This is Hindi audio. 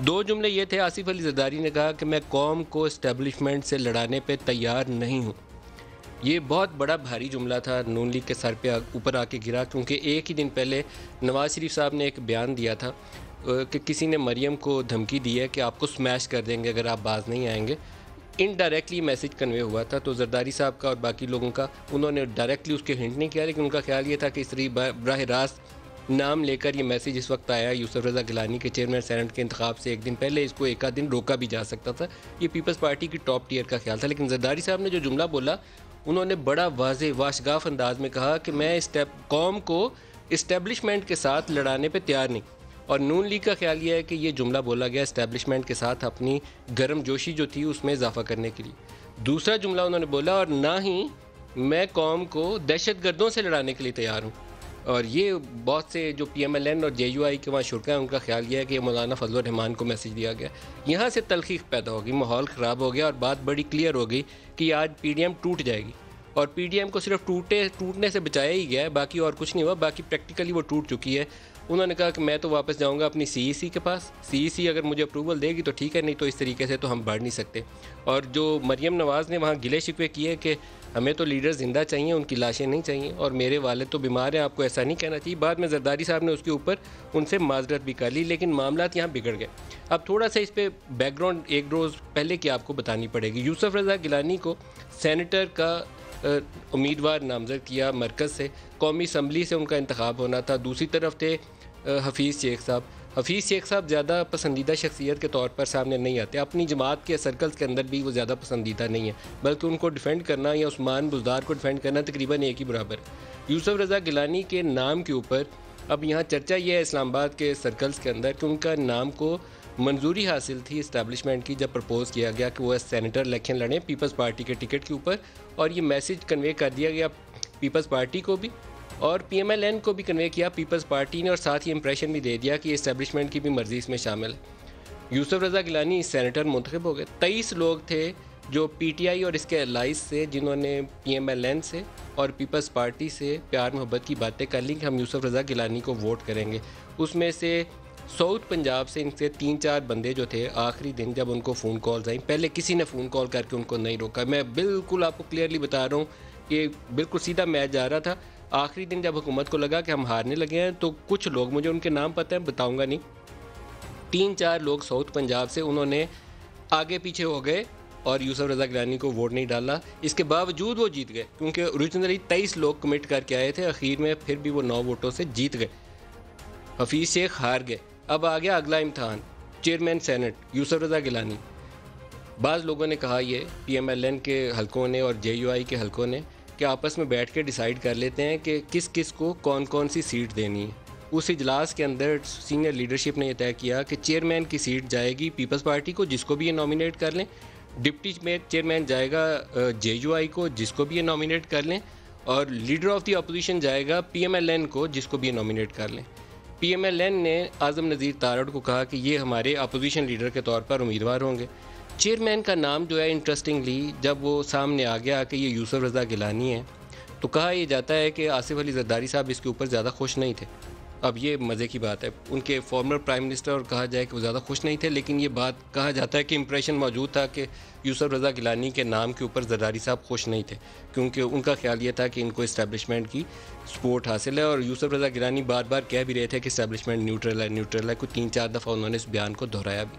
दो जुमले ये थे। आसिफ अली जरदारी ने कहा कि मैं कौम को इस्टेब्लिशमेंट से लड़ाने पे तैयार नहीं हूँ। ये बहुत बड़ा भारी जुमला था, नून लीग के सर पे ऊपर आके गिरा, क्योंकि एक ही दिन पहले नवाज शरीफ साहब ने एक बयान दिया था कि किसी ने मरियम को धमकी दी है कि आपको स्मैश कर देंगे अगर आप बाज नहीं आएंगे। इनडायरेक्टली मैसेज कन्वे हुआ था, तो जरदारी साहब का और बाकी लोगों का, उन्होंने डायरेक्टली उसके हिंट नहीं किया, लेकिन उनका ख्याल ये था कि इस तरह बराह रास्त नाम लेकर ये मैसेज इस वक्त आया यूसुफ रज़ा गिलानी के चेयरमैन सेनेट के इंतखाब से एक दिन पहले, इसको एक आध दिन रोका भी जा सकता था। ये पीपल्स पार्टी की टॉप टीयर का ख्याल था। लेकिन जरदारी साहब ने जो जुमला बोला, उन्होंने बड़ा वाज़ेह वाशगाफ अंदाज में कहा कि मैं कौम को इस्टेब्लिशमेंट के साथ लड़ाने पर तैयार नहीं। और नून लीग का ख्याल ये है कि ये जुमला बोला गया इस्टेब्लिशमेंट के साथ अपनी गर्म जोशी जो थी उसमें इजाफा करने के लिए। दूसरा जुमला उन्होंने बोला, और ना ही मैं कौम को दहशत गर्दों से लड़ाने के लिए तैयार हूँ। और ये बहुत से जो PMLN और JUI के वहाँ शुरा हैं, उनका ख्याल ये है कि मौलाना फजल रहमान को मैसेज दिया गया। यहाँ से तलखीक पैदा होगी, माहौल ख़राब हो गया और बात बड़ी क्लियर हो गई कि आज PDM टूट जाएगी। और PDM को सिर्फ टूटने से बचाया ही गया है, बाकी और कुछ नहीं हुआ, बाकी प्रैक्टिकली वो टूट चुकी है। उन्होंने कहा कि मैं तो वापस जाऊंगा अपनी CEC के पास, CEC अगर मुझे अप्रूवल देगी तो ठीक है, नहीं तो इस तरीके से तो हम बढ़ नहीं सकते। और जो मरियम नवाज़ ने वहाँ गिले शिकवे किए कि हमें तो लीडर ज़िंदा चाहिए, उनकी लाशें नहीं चाहिए, और मेरे वाले तो बीमार हैं, आपको ऐसा नहीं कहना चाहिए। बाद में जरदारी साहब ने उसके ऊपर उनसे माजरत भी कर ली, लेकिन मामला यहाँ बिगड़ गए। अब थोड़ा सा इस पर बैकग्राउंड एक रोज़ पहले की आपको बतानी पड़ेगी। यूसुफ रज़ा गिलानी को सेनेटर का उम्मीदवार नामज़द किया मरकज़ से, कौमी असम्बली से उनका इंतखाब होना था। दूसरी तरफ थे हफीज़ शेख साहब। हफीज़ शेख साहब ज़्यादा पसंदीदा शख्सियत के तौर पर सामने नहीं आते, अपनी जमात के सर्कल्स के अंदर भी वो ज़्यादा पसंदीदा नहीं है, बल्कि उनको डिफेंड करना या उस्मान बुज़दार को डिफेंड करना तकरीबन एक ही बराबर है। यूसुफ रज़ा गिलानी के नाम के ऊपर अब यहाँ चर्चा ये है इस्लामाबाद के सर्कल्स के अंदर कि उनका नाम को मंजूरी हासिल थी इस्टेब्लिशमेंट की जब प्रपोज़ किया गया कि वो सेनेटर इलेक्शन लड़ें पीपल्स पार्टी के टिकट के ऊपर, और ये मैसेज कन्वे कर दिया गया पीपल्स पार्टी को भी और PMLN को भी कन्वे किया पीपल्स पार्टी ने, और साथ ही इंप्रेशन भी दे दिया कि इस्टेब्लिशमेंट की भी मर्जी इसमें शामिल है। यूसुफ रज़ा गिलानी सेनेटर मुंतखब हो गए। 23 लोग थे जो PTI और इसके अलाइज से, जिन्होंने PMLN से और पीपल्स पार्टी से प्यार मोहब्बत की बातें कर ली कि हम यूसुफ रज़ा गिलानी को वोट करेंगे। उसमें से साउथ पंजाब से इनसे 3-4 बंदे जो थे, आखिरी दिन जब उनको फ़ोन कॉल्स आई, पहले किसी ने फ़ोन कॉल करके उनको नहीं रोका। मैं बिल्कुल आपको क्लियरली बता रहा हूँ कि बिल्कुल सीधा मैच जा रहा था। आखिरी दिन जब हुकूमत को लगा कि हम हारने लगे हैं, तो कुछ लोग, मुझे उनके नाम पता है, बताऊंगा नहीं, 3-4 लोग साउथ पंजाब से, उन्होंने आगे पीछे हो गए और यूसुफ रज़ा गिलानी को वोट नहीं डाला। इसके बावजूद वो जीत गए, क्योंकि ओरिजिनली 23 लोग कमिट करके आए थे, आखिर में फिर भी वो 9 वोटों से जीत गए। हफीज़ शेख हार गए। अब आ गया अगला इम्तहान, चेयरमैन सेनेट यूसुफ रज़ा गिलानी। बाज़ लोगों ने कहा, ये PMLN के हलकों ने और JUI के हलकों ने, कि आपस में बैठ के डिसाइड कर लेते हैं कि किस किस को कौन कौन सी सीट देनी है। उस इजलास के अंदर सीनियर लीडरशिप ने यह तय किया कि चेयरमैन की सीट जाएगी पीपल्स पार्टी को, जिसको भी ये नॉमिनेट कर लें, डिप्टी चेयरमैन जाएगा JUI को, जिसको भी ये नॉमिनेट कर लें, और लीडर ऑफ द अपोजिशन जाएगा PMLN को, जिसको भी ये नॉमिनेट कर लें। PMLN ने आज़म नज़ीर तारड़ को कहा कि ये हमारे अपोजिशन लीडर के तौर पर उम्मीदवार होंगे। चेयरमैन का नाम जो है, इंटरेस्टिंगली जब वो सामने आ गया कि ये यूसुफ रज़ा गिलानी है, तो कहा यह जाता है कि आसिफ अली जरदारी साहब इसके ऊपर ज़्यादा खुश नहीं थे। अब ये मज़े की बात है, उनके फॉर्मर प्राइम मिनिस्टर, और कहा जाए कि वो ज़्यादा खुश नहीं थे, लेकिन ये बात कहा जाता है कि इंप्रेशन मौजूद था कि यूसुफ रज़ा गिलानी के नाम के ऊपर जरदारी साहब खुश नहीं थे, क्योंकि उनका ख्याल ये था कि इनको इस्टेब्लिशमेंट की सपोर्ट हासिल है। और यूसुफ रज़ा गिलानी बार बार कह भी रहे थे कि इस्टेब्लिशमेंट न्यूट्रल है, न्यूट्रल है, कुछ 3-4 दफ़ा उन्होंने इस बयान को दोहराया भी।